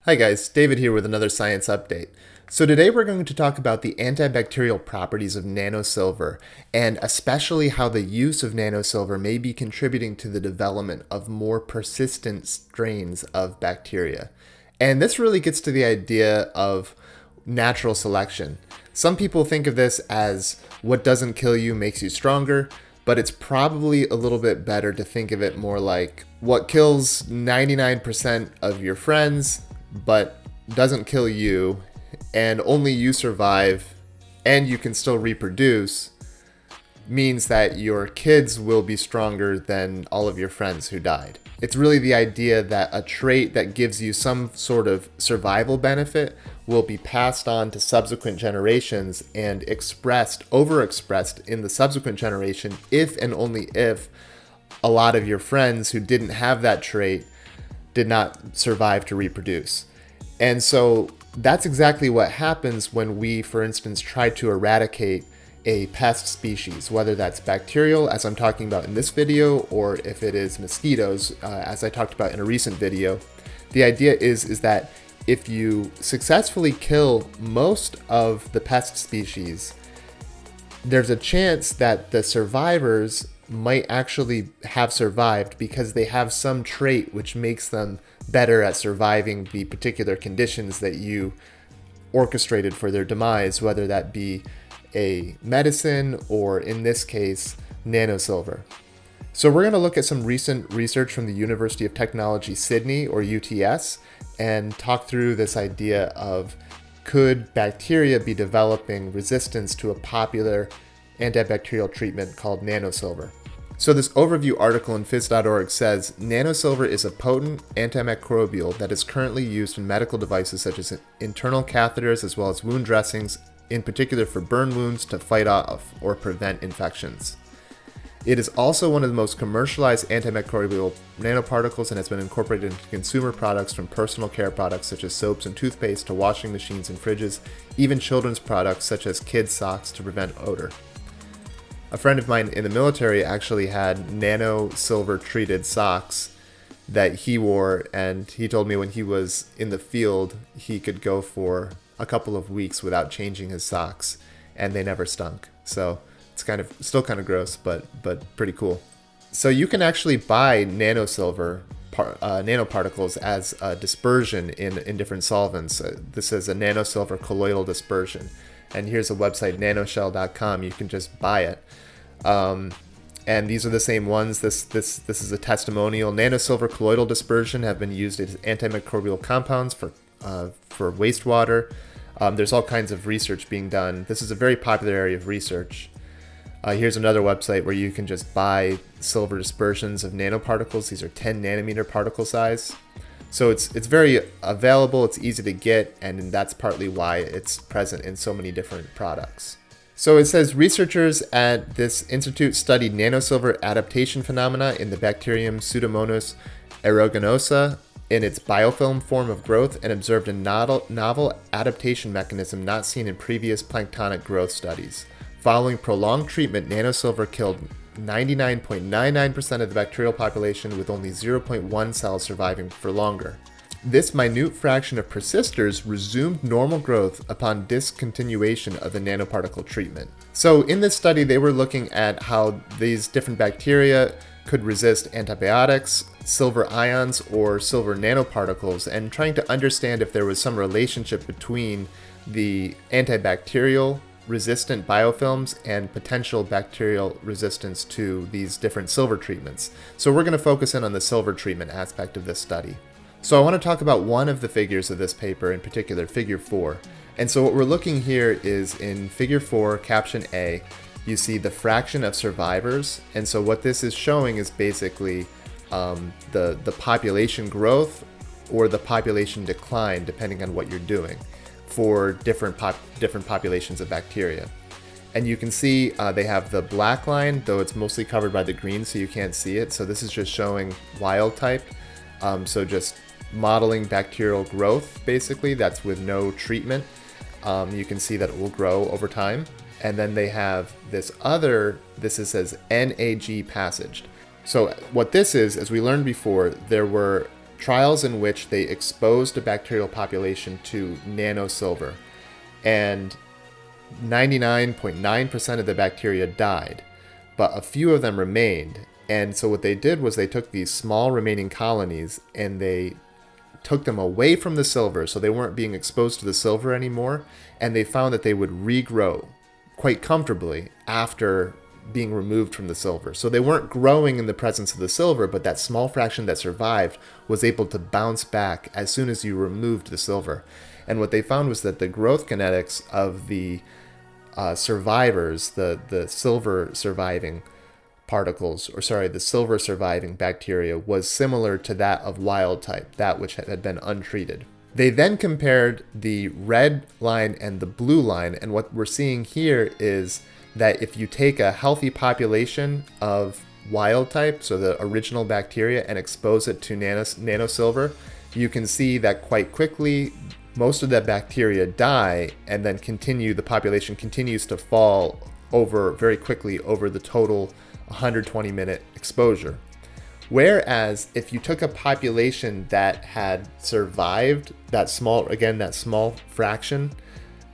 Hi guys, David here with another science update. So today we're going to talk about the antibacterial properties of nanosilver, and especially how the use of nanosilver may be contributing to the development of more persistent strains of bacteria. And this really gets to the idea of natural selection. Some people think of this as what doesn't kill you makes you stronger, but it's probably a little bit better to think of it more like what kills 99% of your friends but doesn't kill you, and only you survive and you can still reproduce, means that your kids will be stronger than all of your friends who died. It's really the idea that a trait that gives you some sort of survival benefit will be passed on to subsequent generations and overexpressed in the subsequent generation if and only if a lot of your friends who didn't have that trait did not survive to reproduce. And so that's exactly what happens when we, for instance, try to eradicate a pest species, whether that's bacterial, as I'm talking about in this video, or if it is mosquitoes, as I talked about in a recent video. The idea is that if you successfully kill most of the pest species, there's a chance that the survivors might actually have survived because they have some trait which makes them better at surviving the particular conditions that you orchestrated for their demise, whether that be a medicine or, in this case, nanosilver. So we're going to look at some recent research from the University of Technology, Sydney, or UTS, and talk through this idea of could bacteria be developing resistance to a popular antibacterial treatment called nanosilver. So this overview article in phys.org says, nanosilver is a potent antimicrobial that is currently used in medical devices such as internal catheters as well as wound dressings, in particular for burn wounds to fight off or prevent infections. It is also one of the most commercialized antimicrobial nanoparticles and has been incorporated into consumer products from personal care products such as soaps and toothpaste to washing machines and fridges, even children's products such as kids' socks to prevent odor. A friend of mine in the military actually had nano-silver treated socks that he wore, and he told me when he was in the field, he could go for a couple of weeks without changing his socks, and they never stunk. So it's still kind of gross, but pretty cool. So you can actually buy nanosilver nanoparticles as a dispersion in different solvents. This is a nanosilver colloidal dispersion. And here's a website, nanoshell.com. You can just buy it. And these are the same ones. This is a testimonial. Nanosilver colloidal dispersion have been used as antimicrobial compounds for wastewater. There's all kinds of research being done. This is a very popular area of research. Here's another website where you can just buy silver dispersions of nanoparticles. These are 10 nanometer particle size. So it's very available, it's easy to get, and that's partly why it's present in so many different products. So it says researchers at this institute studied nanosilver adaptation phenomena in the bacterium Pseudomonas aeruginosa in its biofilm form of growth and observed a novel adaptation mechanism not seen in previous planktonic growth studies. Following prolonged treatment, nanosilver killed 99.99% of the bacterial population with only 0.1 cells surviving for longer. This minute fraction of persisters resumed normal growth upon discontinuation of the nanoparticle treatment. So in this study, they were looking at how these different bacteria could resist antibiotics, silver ions, or silver nanoparticles, and trying to understand if there was some relationship between the antibacterial resistant biofilms and potential bacterial resistance to these different silver treatments. So we're going to focus in on the silver treatment aspect of this study. So I want to talk about one of the figures of this paper, in particular, figure 4. And so what we're looking here is in figure 4, caption A, you see the fraction of survivors. And so what this is showing is basically the population growth or the population decline, depending on what you're doing, for different populations of bacteria. And you can see they have the black line, though it's mostly covered by the green, so you can't see it. So this is just showing wild type. So just modeling bacterial growth, basically, that's with no treatment. You can see that it will grow over time. And then they have this says NAG passaged. So what this is, as we learned before, there were trials in which they exposed a bacterial population to nanosilver, and 99.9% of the bacteria died, but a few of them remained. And so what they did was they took these small remaining colonies and they took them away from the silver, so they weren't being exposed to the silver anymore, and they found that they would regrow quite comfortably after being removed from the silver. So they weren't growing in the presence of the silver, but that small fraction that survived was able to bounce back as soon as you removed the silver. And what they found was that the growth kinetics of the survivors, the silver surviving particles, or sorry, the silver surviving bacteria, was similar to that of wild type, that which had been untreated. They then compared the red line and the blue line, and what we're seeing here is that if you take a healthy population of wild type, so the original bacteria, and expose it to nanosilver, you can see that quite quickly most of that bacteria die, and then the population continues to fall very quickly over the total 120-minute exposure. Whereas if you took a population that had survived that small fraction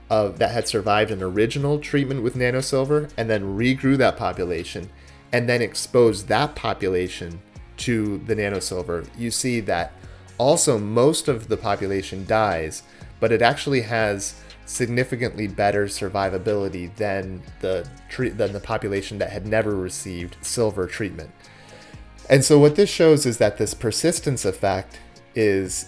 that had survived an original treatment with nanosilver, and then regrew that population, and then exposed that population to the nanosilver, you see that also most of the population dies, but it actually has significantly better survivability than the population that had never received silver treatment. And so what this shows is that this persistence effect is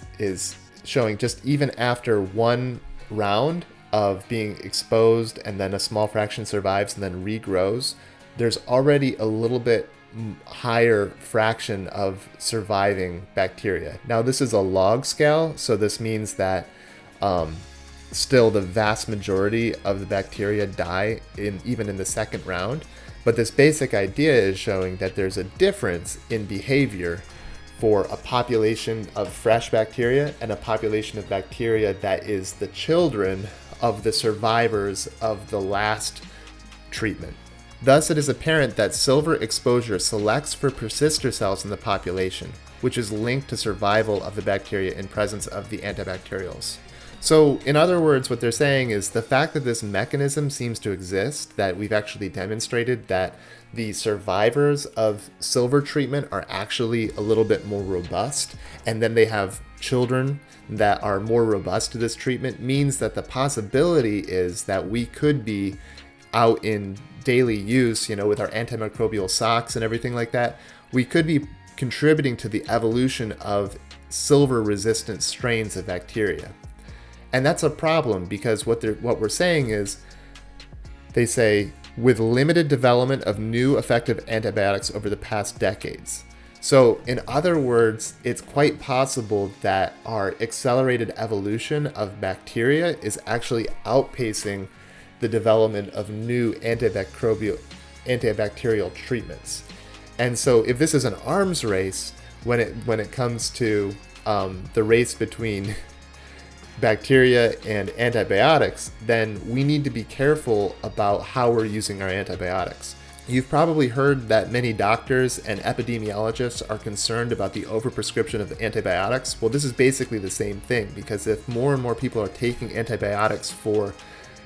showing just even after one round of being exposed, and then a small fraction survives and then regrows, there's already a little bit higher fraction of surviving bacteria. Now this is a log scale, so this means that still the vast majority of the bacteria die even in the second round. But this basic idea is showing that there's a difference in behavior for a population of fresh bacteria and a population of bacteria that is the children of the survivors of the last treatment. Thus, it is apparent that silver exposure selects for persister cells in the population, which is linked to survival of the bacteria in presence of the antibacterials. So, in other words, what they're saying is the fact that this mechanism seems to exist, that we've actually demonstrated that the survivors of silver treatment are actually a little bit more robust, and then they have children that are more robust to this treatment, means that the possibility is that we could be out in daily use, with our antimicrobial socks and everything like that, we could be contributing to the evolution of silver-resistant strains of bacteria. And that's a problem, because what we're saying is, they say, with limited development of new effective antibiotics over the past decades. So in other words, it's quite possible that our accelerated evolution of bacteria is actually outpacing the development of new antibacterial treatments. And so if this is an arms race, when it comes to the race between bacteria and antibiotics, then we need to be careful about how we're using our antibiotics. You've probably heard that many doctors and epidemiologists are concerned about the overprescription of antibiotics. Well, this is basically the same thing, because if more and more people are taking antibiotics for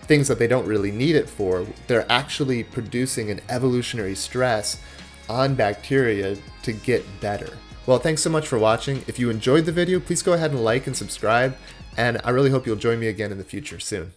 things that they don't really need it for, they're actually producing an evolutionary stress on bacteria to get better. Well, thanks so much for watching. If you enjoyed the video, please go ahead and like and subscribe, and I really hope you'll join me again in the future soon.